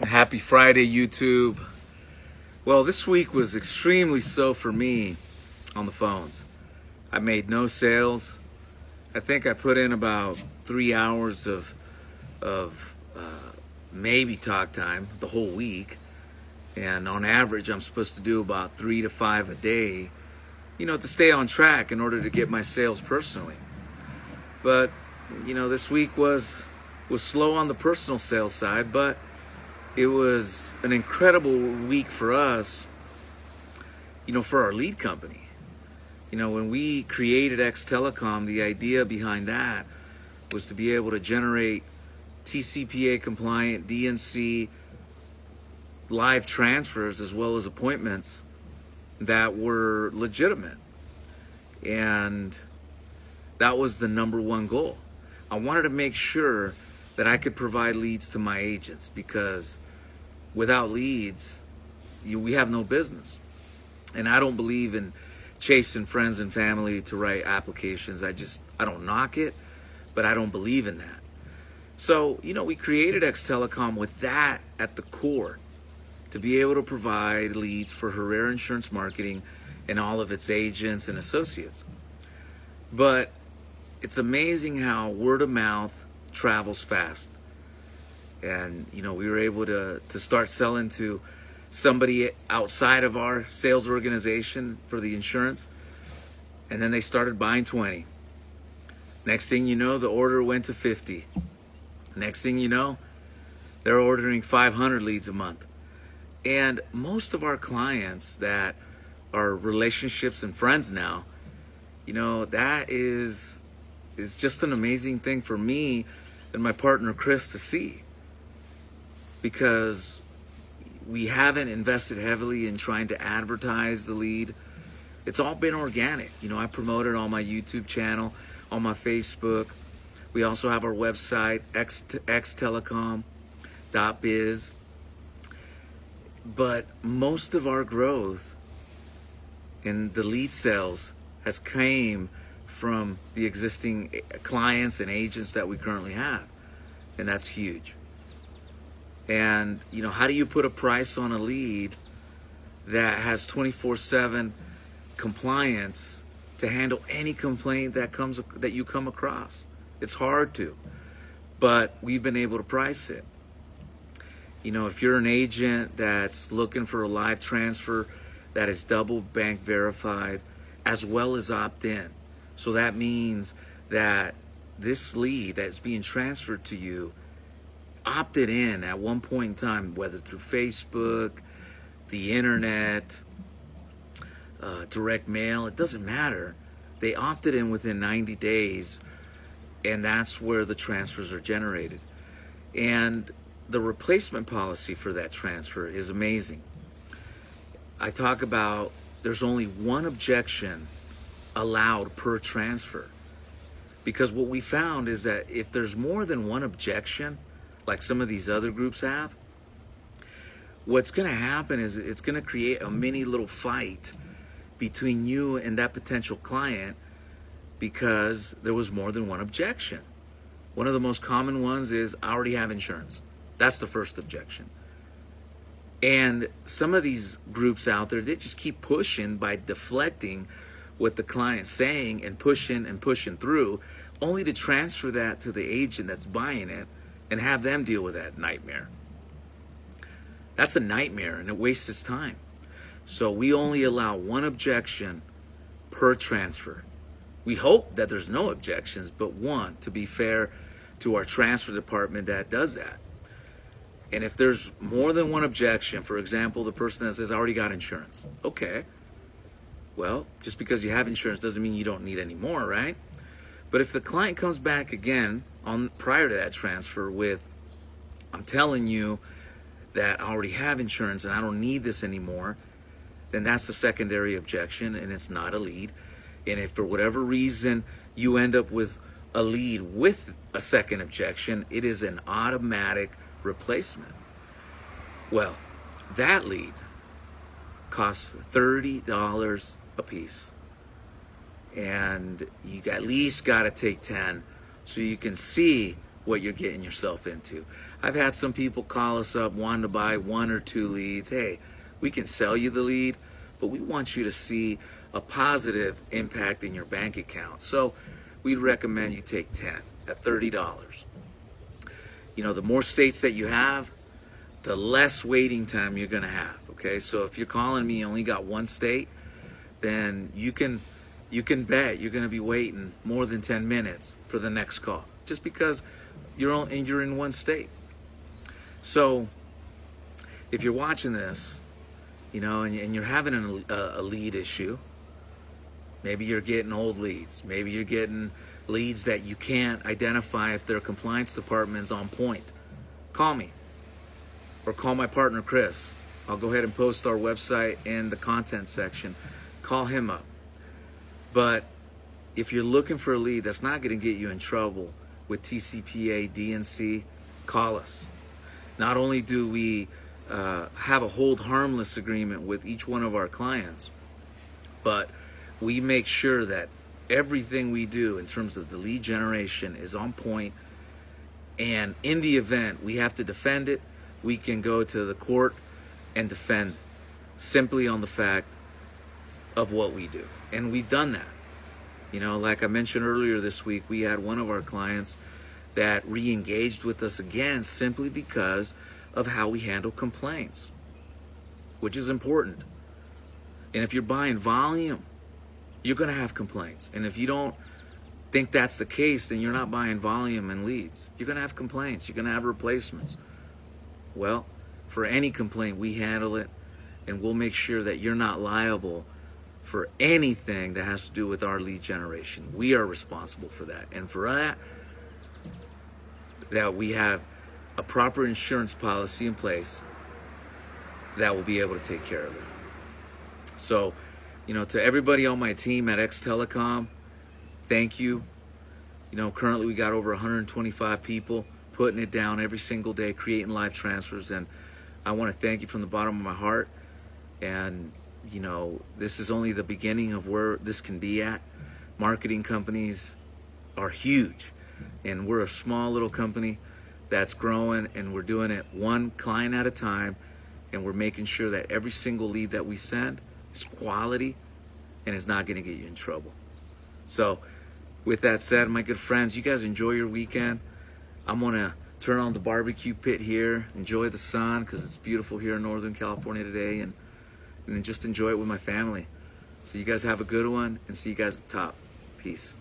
Happy Friday, YouTube. Well, this week was extremely slow for me on the phones. I made no sales. I think I put in about 3 hours of maybe talk time the whole week. And on average, I'm supposed to do about 3 to 5 a day, to stay on track in order to get my sales personally. But, this week was slow on the personal sales side, but it was an incredible week for us, for our lead company. When we created Xtelecom, the idea behind that was to be able to generate TCPA compliant DNC live transfers as well as appointments that were legitimate. And that was the number one goal. I wanted to make sure that I could provide leads to my agents, because without leads, we have no business. And I don't believe in chasing friends and family to write applications. I don't knock it, but I don't believe in that. So, we created Xtelecom with that at the core, to be able to provide leads for Herrera Insurance Marketing and all of its agents and associates. But it's amazing how word of mouth travels fast. And, we were able to start selling to somebody outside of our sales organization for the insurance. And then they started buying 20. Next thing you know, the order went to 50. Next thing you know, they're ordering 500 leads a month. And most of our clients that are relationships and friends now, that is just an amazing thing for me and my partner Chris to see, because we haven't invested heavily in trying to advertise the lead. It's all been organic. I promote it on my YouTube channel, on my Facebook. We also have our website, xtelecom.biz. But most of our growth in the lead sales has came from the existing clients and agents that we currently have. And that's huge. And, how do you put a price on a lead that has 24/7 compliance to handle any complaint that you come across? It's hard to, but we've been able to price it. If you're an agent that's looking for a live transfer that is double bank verified as well as opt-in, so that means that this lead that's being transferred to you opted in at one point in time, whether through Facebook, the internet, direct mail, it doesn't matter. They opted in within 90 days, and that's where the transfers are generated. And the replacement policy for that transfer is amazing. I talk about there's only one objection allowed per transfer, because what we found is that if there's more than one objection, like some of these other groups have, what's going to happen is it's going to create a mini little fight between you and that potential client, because there was more than one objection. One of the most common ones is, I already have insurance. That's the first objection. And some of these groups out there, they just keep pushing by deflecting what the client's saying and pushing through, only to transfer that to the agent that's buying it and have them deal with that nightmare. That's a nightmare, and it wastes his time. So we only allow one objection per transfer. We hope that there's no objections, but one, to be fair to our transfer department that does that. And if there's more than one objection, for example, the person that says, I already got insurance. Okay. Well, just because you have insurance doesn't mean you don't need any more, right? But if the client comes back again prior to that transfer with, I'm telling you that I already have insurance and I don't need this anymore, then that's a secondary objection, and it's not a lead. And if for whatever reason you end up with a lead with a second objection, it is an automatic replacement. Well, that lead costs $30 a piece, and you at least got to take 10 so you can see what you're getting yourself into. I've had some people call us up wanting to buy 1 or 2 leads. Hey, we can sell you the lead, but we want you to see a positive impact in your bank account. So we'd recommend you take 10 at $30. You know, the more states that you have, the less waiting time you're gonna have, okay? So if you're calling me, you only got 1 state, then you can bet you're gonna be waiting more than 10 minutes for the next call, just because you're in 1 state. So if you're watching this, you know, and you're having a lead issue, maybe you're getting old leads, maybe you're getting leads that you can't identify if their compliance department is on point, call me or call my partner Chris. I'll go ahead and post our website in the content section. Call him up. But if you're looking for a lead that's not going to get you in trouble with TCPA, DNC, call us. Not only do we have a hold harmless agreement with each one of our clients, but we make sure that everything we do in terms of the lead generation is on point, and in the event we have to defend it, we can go to the court and defend simply on the fact of what we do. And we've done that. You know, like I mentioned earlier this week, we had one of our clients that re-engaged with us again simply because of how we handle complaints, which is important. And if you're buying volume, you're going to have complaints. And if you don't think that's the case, then you're not buying volume and leads. You're going to have complaints. You're going to have replacements. Well, for any complaint, we handle it, and we'll make sure that you're not liable for anything that has to do with our lead generation. We are responsible for that. And for that we have a proper insurance policy in place that will be able to take care of it. So, you know, to everybody on my team at Xtelecom, thank you. You know, currently we got over 125 people putting it down every single day, creating live transfers, and I want to thank you from the bottom of my heart. And, you know, this is only the beginning of where this can be at. Marketing companies are huge, and we're a small little company that's growing, and we're doing it 1 client at a time, and we're making sure that every single lead that we send is quality and is not going to get you in trouble. So with that said, my good friends, you guys enjoy your weekend. I'm going to turn on the barbecue pit here, enjoy the sun because it's beautiful here in Northern California today, and just enjoy it with my family. So you guys have a good one, and see you guys at the top. Peace.